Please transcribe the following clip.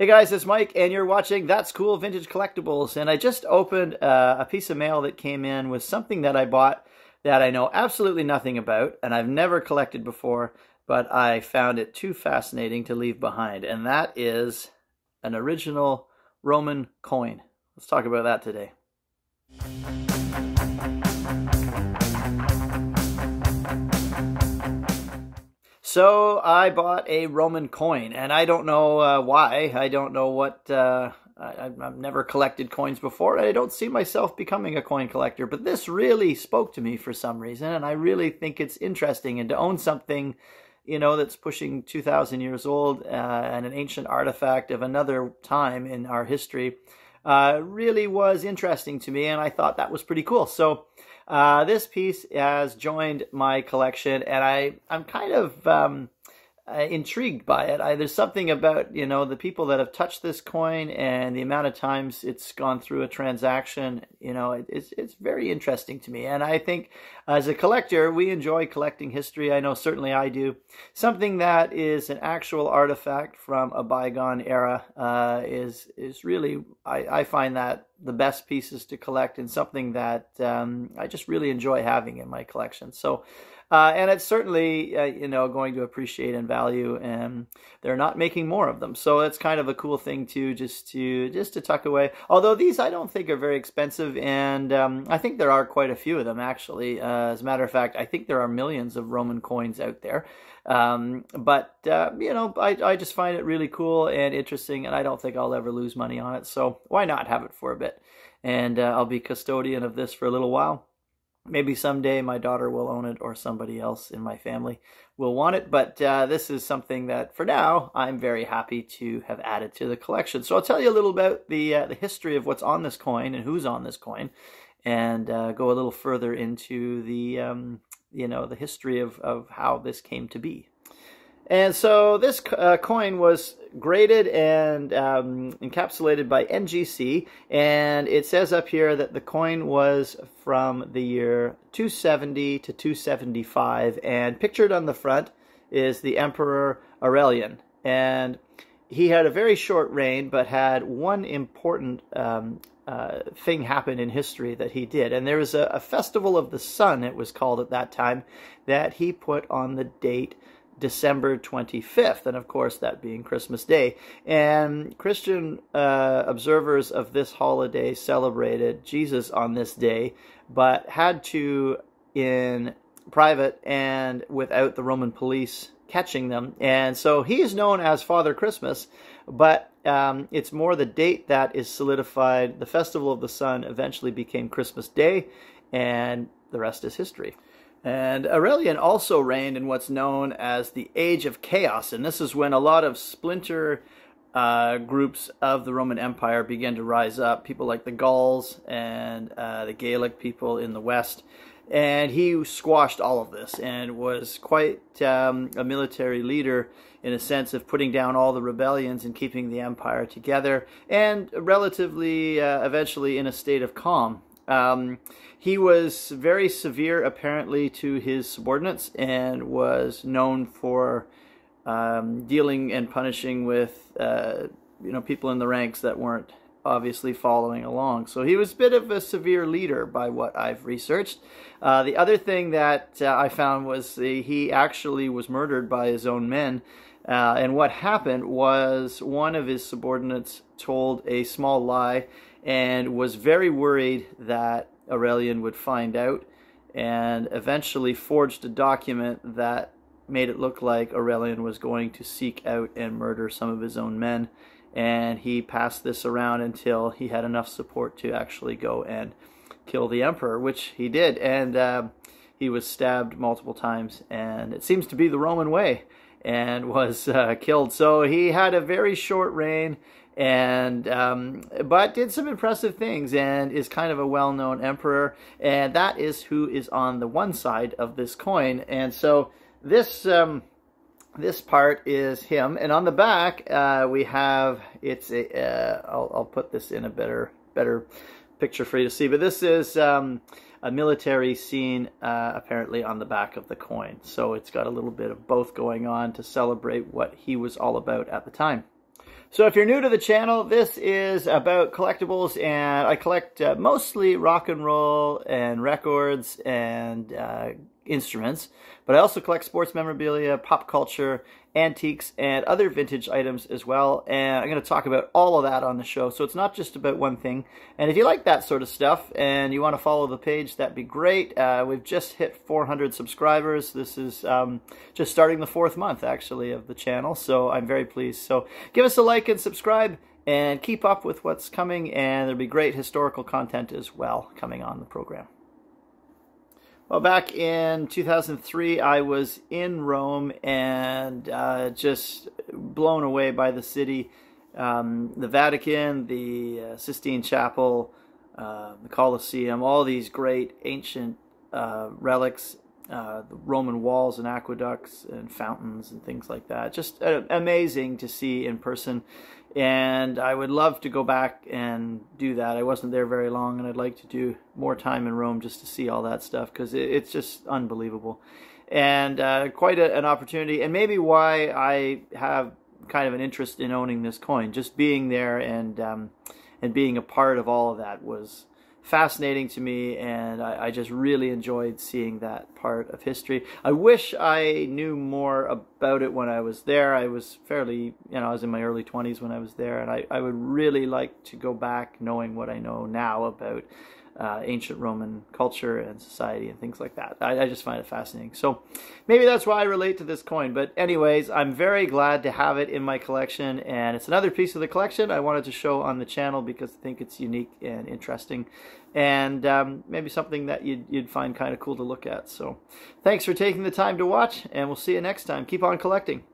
Hey guys, it's Mike, and you're watching That's Cool Vintage Collectibles. And I just opened a piece of mail that came in with something that I bought that I know absolutely nothing about, and I've never collected before, but I found it too fascinating to leave behind. And that is an original Roman coin. Let's talk about that today. So I bought a Roman coin, and I don't know why. I don't know what, I've never collected coins before, and I don't see myself becoming a coin collector, but this really spoke to me for some reason, and I really think it's interesting. And to own something, you know, that's pushing 2,000 years old and an ancient artifact of another time in our history really was interesting to me, and I thought that was pretty cool. So this piece has joined my collection, and I'm kind of intrigued by it. There's something about, you know, the people that have touched this coin and the amount of times it's gone through a transaction. You know, it's very interesting to me. And I think as a collector, we enjoy collecting history. I know certainly I do. Something that is an actual artifact from a bygone era is really, I find that the best pieces to collect, and something that I just really enjoy having in my collection. So, and it's certainly, you know, going to appreciate in value, and they're not making more of them. So it's kind of a cool thing too, just to tuck away. Although these I don't think are very expensive, and I think there are quite a few of them actually. As a matter of fact, I think there are millions of Roman coins out there. But you know, I just find it really cool and interesting, and I don't think I'll ever lose money on it. So why not have it for a bit? And I'll be custodian of this for a little while. Maybe someday my daughter will own it, or somebody else in my family will want it. But this is something that, for now, I'm very happy to have added to the collection. So I'll tell you a little about the history of what's on this coin and who's on this coin, and go a little further into the you know, the history of how this came to be. And so this coin was graded and encapsulated by NGC, and it says up here that the coin was from the year 270 to 275, and pictured on the front is the Emperor Aurelian. And he had a very short reign, but had one important thing happen in history that he did. And there was a festival of the sun, it was called at that time, that he put on the date December 25th, and of course that being Christmas Day. And Christian observers of this holiday celebrated Jesus on this day, but had to, in private and without the Roman police catching them. And so he is known as Father Christmas, but it's more the date that is solidified. The Festival of the Sun eventually became Christmas Day, and the rest is history. And Aurelian also reigned in what's known as the Age of Chaos, and this is when a lot of splinter groups of the Roman Empire began to rise up, people like the Gauls and the Gaelic people in the west. And he squashed all of this and was quite a military leader, in a sense of putting down all the rebellions and keeping the empire together, and relatively eventually in a state of calm. He was very severe, apparently, to his subordinates, and was known for dealing and punishing with you know, people in the ranks that weren't obviously following along. So he was a bit of a severe leader by what I've researched. The other thing that I found was he actually was murdered by his own men. And what happened was one of his subordinates told a small lie and was very worried that Aurelian would find out, and eventually forged a document that made it look like Aurelian was going to seek out and murder some of his own men. And he passed this around until he had enough support to actually go and kill the emperor, which he did. And he was stabbed multiple times, and it seems to be the Roman way, and was killed. So he had a very short reign, and but did some impressive things, and is kind of a well-known emperor. And that is who is on the one side of this coin. And so this this part is him, and on the back we have, it's a I'll put this in a better picture for you to see, but this is a military scene apparently on the back of the coin. So it's got a little bit of both going on to celebrate what he was all about at the time. So if you're new to the channel, this is about collectibles, and I collect mostly rock and roll and records and instruments, but I also collect sports memorabilia, pop culture, antiques, and other vintage items as well. And I'm going to talk about all of that on the show, so it's not just about one thing. And if you like that sort of stuff and you want to follow the page, that'd be great. We've just hit 400 subscribers. This is just starting the 4th month, actually, of the channel, so I'm very pleased. So give us a like and subscribe, and keep up with what's coming, and there'll be great historical content as well coming on the program. Well, back in 2003, I was in Rome and just blown away by the city. The Vatican, the Sistine Chapel, the Colosseum, all these great ancient relics, the Roman walls and aqueducts and fountains and things like that. Just amazing to see in person. And I would love to go back and do that. I wasn't there very long, and I'd like to do more time in Rome just to see all that stuff, because it's just unbelievable. And quite an opportunity, and maybe why I have kind of an interest in owning this coin. Just being there and being a part of all of that was fascinating to me, and I just really enjoyed seeing that part of history. I wish I knew more about it when I was there. I was fairly, I was in my early 20s when I was there, and I would really like to go back knowing what I know now about ancient Roman culture and society and things like that. I just find it fascinating. So maybe that's why I relate to this coin. But anyways, I'm very glad to have it in my collection, and it's another piece of the collection I wanted to show on the channel because I think it's unique and interesting, and maybe something that you'd find kind of cool to look at. So thanks for taking the time to watch, and we'll see you next time. Keep on collecting.